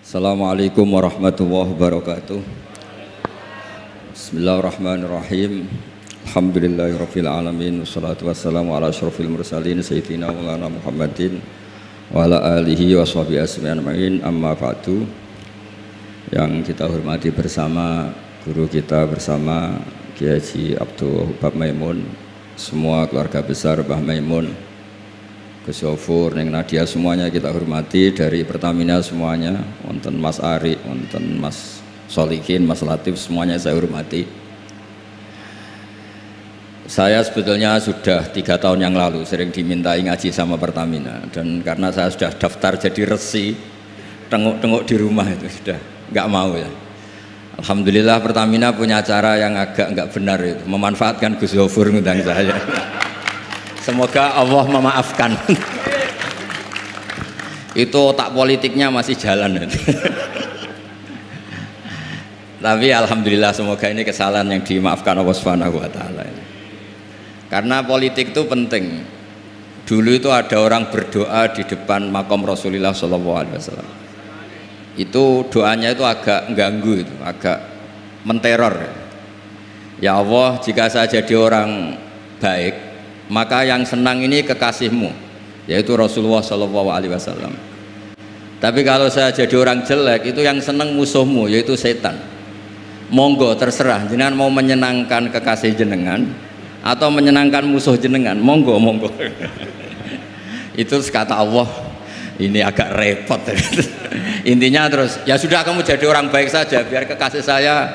Assalamualaikum warahmatullahi wabarakatuh. Bismillahirrahmanirrahim. Alhamdulillahirabbil alamin wassalatu wassalamu ala asyrofil mursalin sayyidina maulana Muhammadin wa ala alihi washabihi ajmain. Amma ba'du. Yang kita hormati bersama guru kita bersama Kiai Haji Abdul Wahab Maimun, semua keluarga besar Mbah Maimun, Gus Yofur, Neng Nadia, semuanya kita hormati, dari Pertamina semuanya, wonten Mas Ari, wonten Mas Solihin, Mas Latif, semuanya saya hormati. Saya sebetulnya sudah 3 tahun yang lalu sering dimintai ngaji sama Pertamina, dan karena saya sudah daftar jadi resi, tengok-tengok di rumah itu sudah nggak mau ya. Alhamdulillah Pertamina punya cara yang agak nggak benar itu, memanfaatkan Gus Yofur ngundang saya. Semoga Allah memaafkan. Itu otak politiknya masih jalan. Tapi alhamdulillah semoga ini kesalahan yang dimaafkan Allah Subhanahu wa taala. Karena politik itu penting. Dulu itu ada orang berdoa di depan makam Rasulullah SAW. Itu doanya itu agak mengganggu, itu agak menteror. Ya Allah, jika saya jadi orang baik, maka yang senang ini kekasihmu, yaitu Rasulullah SAW. Tapi kalau saya jadi orang jelek, itu yang senang musuhmu, yaitu setan. Monggo terserah, jenengan mau menyenangkan kekasih jenengan atau menyenangkan musuh jenengan, monggo monggo. Itu kata Allah, ini agak repot. Intinya terus, ya sudah kamu jadi orang baik saja, biar kekasih saya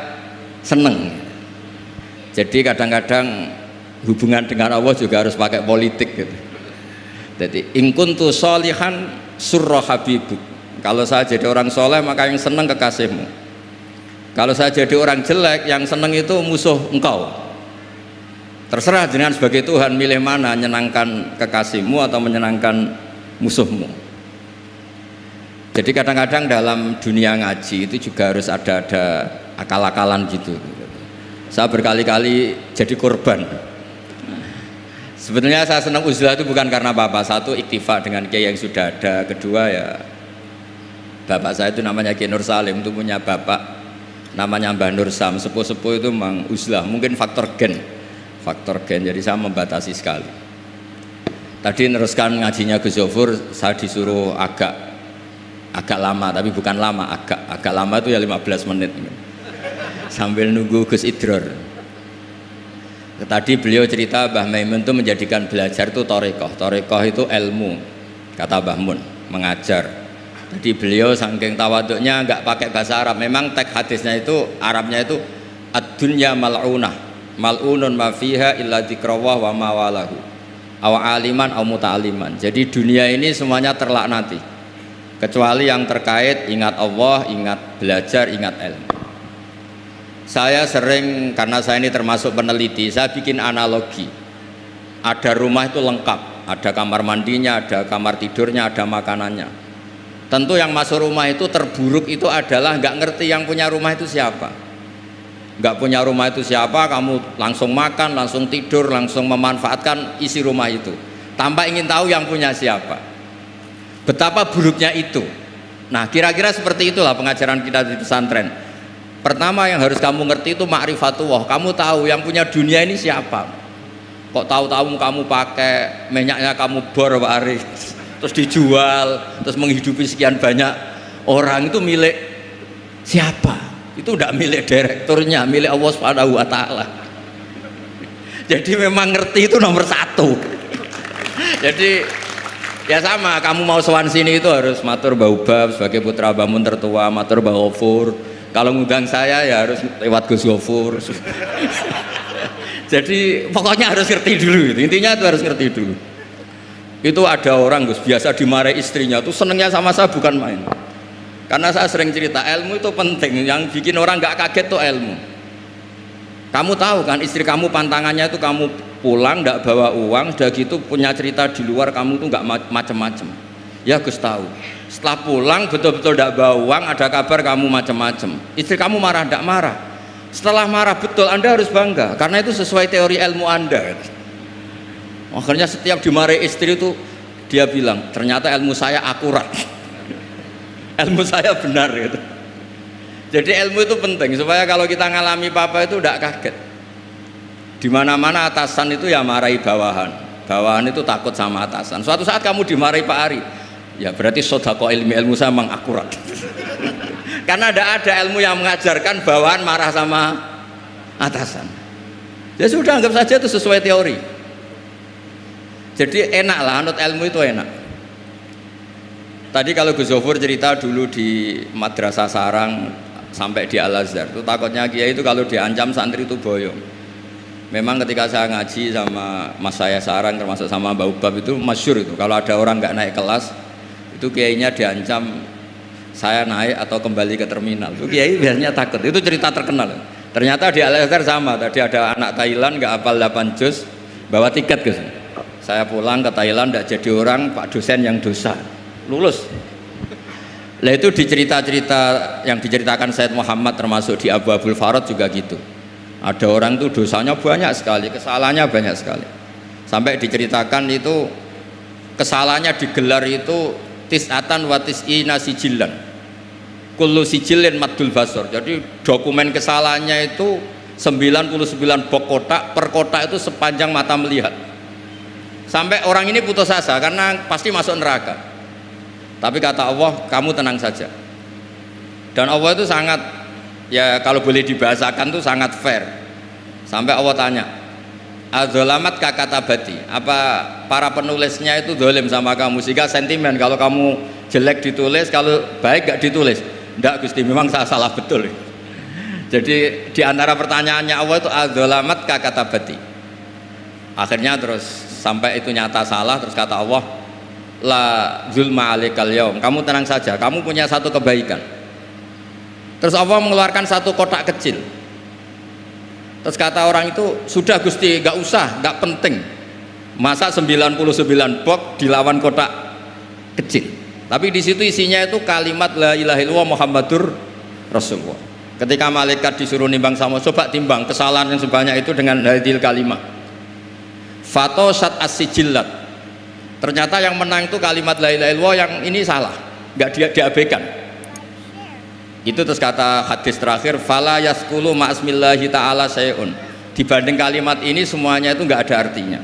seneng. Jadi kadang-kadang hubungan dengan Allah juga harus pakai politik gitu. Jadi in kuntu sholihan surra habibuk. Kalau saya jadi orang soleh maka yang senang kekasihmu. Kalau saya jadi orang jelek yang senang itu musuh engkau. Terserah jenengan sebagai Tuhan milih mana, menyenangkan kekasihmu atau menyenangkan musuhmu. Jadi kadang-kadang dalam dunia ngaji itu juga harus ada akal-akalan gitu. Saya berkali-kali jadi korban. Sebenarnya saya senang uzlah itu bukan karena apa-apa. Satu, iktifa dengan kiai yang sudah ada. Kedua, ya bapak saya itu namanya Kiai Nur Salim, itu punya bapak namanya Mbah Nur Sam. Sepuh-sepuh itu memang uzlah. Mungkin faktor gen. Jadi saya membatasi sekali. Tadi neruskan ngajinya Gus Yofur, saya disuruh agak lama, tapi bukan lama, agak lama itu ya 15 menit sambil nunggu Gus Idror. Tadi beliau cerita Mbah Maimun itu menjadikan belajar itu Torekoh itu ilmu, kata Mbah Mun, mengajar. Jadi beliau saking tawaduknya nggak pakai bahasa Arab. Memang teks hadisnya itu Arabnya itu ad-dunya mal'unah, mal'unun ma fiha illa dzikrawah wa ma walahu, aw aliman aw muta'aliman. Jadi dunia ini semuanya terlaknati kecuali yang terkait ingat Allah, ingat belajar, ingat ilmu. Saya sering, karena saya ini termasuk peneliti, saya bikin analogi. Ada rumah itu lengkap, ada kamar mandinya, ada kamar tidurnya, ada makanannya. Tentu yang masuk rumah itu terburuk itu adalah nggak ngerti yang punya rumah itu siapa. Nggak punya rumah itu siapa, kamu langsung makan, langsung tidur, langsung memanfaatkan isi rumah itu tanpa ingin tahu yang punya siapa. Betapa buruknya itu. Nah, kira-kira seperti itulah pengajaran kita di pesantren. Pertama yang harus kamu ngerti itu ma'rifatullah. Kamu tahu yang punya dunia ini siapa. Kok tahu-tahu kamu pakai minyaknya kamu bor Pak Ari, terus dijual, terus menghidupi sekian banyak orang, itu milik siapa? Itu udah milik direkturnya, milik Allah Subhanahu wa taala. Jadi memang ngerti itu nomor 1. Jadi ya sama, kamu mau sowan sini itu harus matur Mbah Ubab sebagai putra Mbah Mun tertua, matur Mbah Ghafur. Kalau ngundang saya ya harus lewat Gus Yofur. Jadi pokoknya harus ngerti dulu. Intinya itu harus ngerti dulu. Itu ada orang Gus biasa dimarahi istrinya tuh senengnya sama saya bukan main. Karena saya sering cerita ilmu itu penting. Yang bikin orang nggak kaget tuh ilmu. Kamu tahu kan istri kamu pantangannya itu kamu pulang nggak bawa uang, sudah gitu punya cerita di luar kamu tuh nggak macem-macem. Ya Gus tahu. Setelah pulang betul-betul tidak bawa uang, ada kabar kamu macam-macam. Istri kamu marah, tidak marah. Setelah marah betul, Anda harus bangga karena itu sesuai teori ilmu Anda. Akhirnya setiap dimarahi istri itu dia bilang, ternyata ilmu saya akurat. ilmu saya benar gitu. Jadi ilmu itu penting supaya kalau kita ngalami apa itu tidak kaget. Di mana-mana atasan itu ya marahi bawahan. Bawahan itu takut sama atasan. Suatu saat kamu dimarahi Pak Ari, ya berarti sodako ilmu saya memang akurat. Karena tidak ada ilmu yang mengajarkan bawahan marah sama atasan. Ya sudah, anggap saja itu sesuai teori. Jadi enak lah, anut ilmu itu enak. Tadi kalau Gus Zofur cerita dulu di Madrasah Sarang sampai di Al-Azhar, itu takutnya kiai itu kalau diancam santri itu boyong. Memang ketika saya ngaji sama mas saya Sarang termasuk sama Mbak Ubab itu masyhur itu, kalau ada orang nggak naik kelas itu kiainya diancam saya naik atau kembali ke terminal. Itu kiai biasanya takut. Itu cerita terkenal. Ternyata di Al-Azhar sama. Tadi ada anak Thailand nggak hafal 8 juz, bawa tiket Gus. Saya pulang ke Thailand tidak jadi orang, Pak dosen yang dosa, lulus. Lah itu di cerita-cerita yang diceritakan Said Muhammad termasuk di Abu Abdul Farad juga gitu. Ada orang tuh dosanya banyak sekali, kesalahannya banyak sekali. Sampai diceritakan itu kesalahannya digelar itu tis'atan wa tis'ina sijilan. Kullu sijilin maddul basor. Jadi dokumen kesalahannya itu 99 bok kotak, per kotak itu sepanjang mata melihat. Sampai orang ini putus asa karena pasti masuk neraka. Tapi kata Allah, kamu tenang saja. Dan Allah itu sangat, ya kalau boleh dibahasakan itu sangat fair. Sampai Allah tanya, adzolamat kakatabati, apa para penulisnya itu dolim sama kamu sehingga sentimen kalau kamu jelek ditulis, kalau baik gak ditulis? Enggak Gusti, memang saya salah betul. Jadi di antara pertanyaannya Allah itu adzolamat kakatabati. Akhirnya terus sampai itu nyata salah, terus kata Allah, la zulma alaikal yaum, kamu tenang saja, kamu punya satu kebaikan. Terus Allah mengeluarkan satu kotak kecil. Terus kata orang itu, sudah Gusti, gak usah, gak penting. Masa 99 box dilawan kotak kecil. Tapi di situ isinya itu kalimat la ilaha illallah Muhammadur Rasulullah. Ketika malaikat disuruh nimbang sama, coba timbang kesalahan yang sebanyak itu dengan hadil kalimat. Fatosat as-sijillat. Ternyata yang menang itu kalimat la ilaha illallah, yang ini salah, nggak diabaikan. Itu terus kata hadis terakhir, fala yaskulu ma'asmillahi ta'ala sayun. Dibanding kalimat ini semuanya itu nggak ada artinya.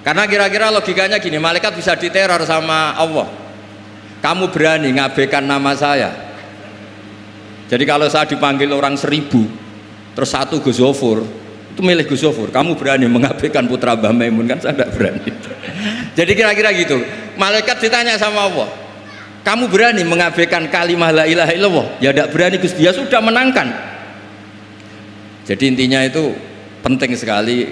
Karena kira-kira logikanya gini, malaikat bisa diteror sama Allah. Kamu berani ngabaikan nama saya. Jadi kalau saya dipanggil orang 1000, terus satu Gus Zofur, itu milih Gus Zofur, kamu berani mengabaikan putra Mbah Maimun? Kan saya tidak berani. Jadi kira-kira gitu, malaikat ditanya sama Allah, kamu berani mengabaikan kalimah la ilaha illallah? Ya tidak berani Gus, dia sudah menangkan. Jadi intinya itu penting sekali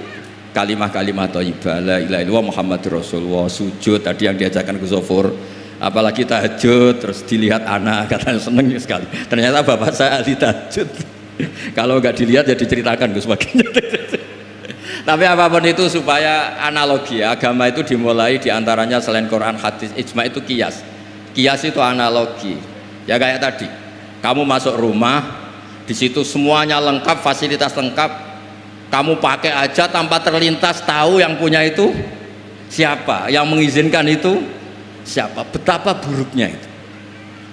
kalimah-kalimah thayyibah la ilaha illallah Muhammadur Rasulullah. Sujud tadi yang diajarkan Gus Zofur, apalagi tahajud, terus dilihat anak, katanya seneng sekali. Ternyata bapak saya ahli tahajud. Kalau nggak dilihat ya diceritakan Gus baginya. Tapi apapun itu supaya analogi agama itu dimulai diantaranya selain Quran, hadis, ijma itu kias. Kias itu analogi. Ya kayak tadi, kamu masuk rumah, di situ semuanya lengkap, fasilitas lengkap, kamu pakai aja tanpa terlintas tahu yang punya itu siapa, yang mengizinkan itu siapa. Betapa buruknya itu.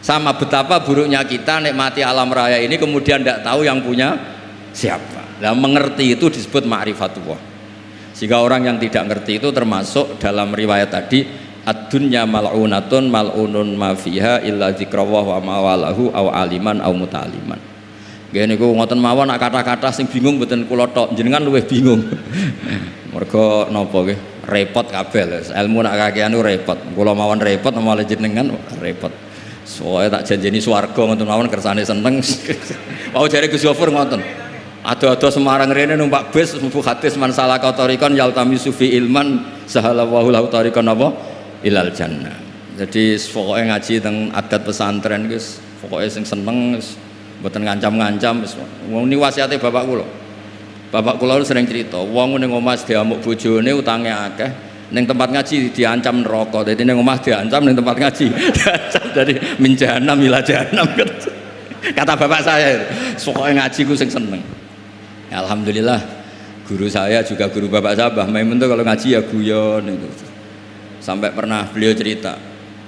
Sama betapa buruknya kita nikmati alam raya ini kemudian tidak tahu yang punya siapa. Nah, mengerti itu disebut ma'rifatullah. Sehingga orang yang tidak ngerti itu termasuk dalam riwayat tadi, ad-dunya mal'unatun mal'unun ma fiha illa dzikrawah wa mawalahu aw aliman aw muta'aliman. Nggih niku ngoten mawon, nak kata-kata sing bingung mboten kula tok, jenengan luwih bingung. Mergo napa nggih? Repot kabeh. Ilmu nak kakean repot. Kula mawon repot malah jenengan repot. Soalnya tak janjeni swarga ngoten mawon kersane seneng. Mau jare Gus Zofur ngoten. Ada-ada Semarang rene numpak bis mlebu hadis man salaka tariqan yaltamisu fi ilman sahalallahu lahu tariqan apa ilal jannah. Jadi pokoke ngaji teng adat pesantren guys, pokoke sing seneng wis mboten ngancam-ngancam wis. Wong ni wasiate bapak kula. Bapak kula sering cerita, wong ning omah diamuk bojone utange akeh, ning tempat ngaji diancam neraka. Dadi ning omah diancam, ning tempat ngaji diancam. Jadi min jahanam ila jahanam. Kata bapak saya, pokoke ngaji ku sing seneng. Alhamdulillah guru saya juga guru bapak saya Mbah Maimun tuh kalau ngaji ya guyon itu. Sampai pernah beliau cerita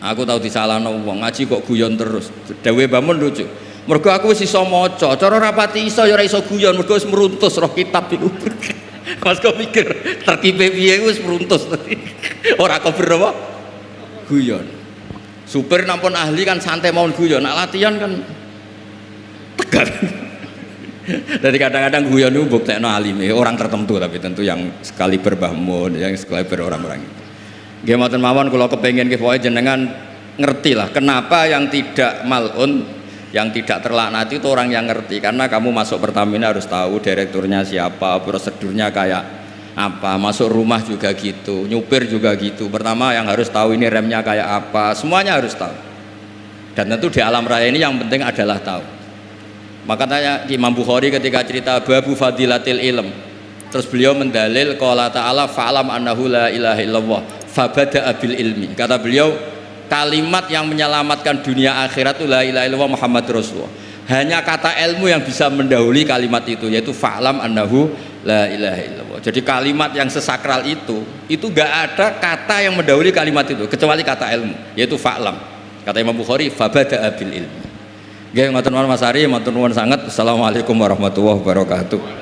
Aku tahu disalahno wong ngaji kok guyon terus. Dawe Bamun lucu. Mergo aku wis iso maca, cara rapati iso ya ora iso guyon mergo wis meruntus roh kitab iku. Mas kok mikir tertibe piye wis meruntus. Ora kober apa? Guyon. Supir nampun ahli kan santai mawon guyon, nak latihan kan tegar. Jadi kadang-kadang guyon itu buktekno alime, orang tertentu tapi tentu yang sekali Mbah Mun, yang sekali orang-orang. Nggih mboten mawon kula kepengin nggih pokoke jenengan ngerti lah kenapa yang tidak malun, yang tidak terlaknati itu orang yang ngerti, karena kamu masuk Pertamina harus tahu direkturnya siapa, prosedurnya kayak apa, masuk rumah juga gitu, nyupir juga gitu. Pertama yang harus tahu ini remnya kayak apa, semuanya harus tahu. Dan tentu di alam raya ini yang penting adalah tahu. Makanya Imam Bukhari ketika cerita babu fadilatil ilm, terus beliau mendalil qala ta'ala fa'lam annahu la ilaha illallah fabada'a bil ilmi. Kata beliau kalimat yang menyelamatkan dunia akhirat itu la ilaha illallah Muhammad Rasulullah. Hanya kata ilmu yang bisa mendahului kalimat itu, yaitu fa'lam annahu la ilaha illallah. Jadi kalimat yang sesakral itu gak ada kata yang mendahului kalimat itu kecuali kata ilmu, yaitu fa'lam. Kata Imam Bukhari fabada'a bil ilmi. Nggih, matur nuwun Mas Ari, matur nuwun sanget. Assalamualaikum warahmatullahi wabarakatuh.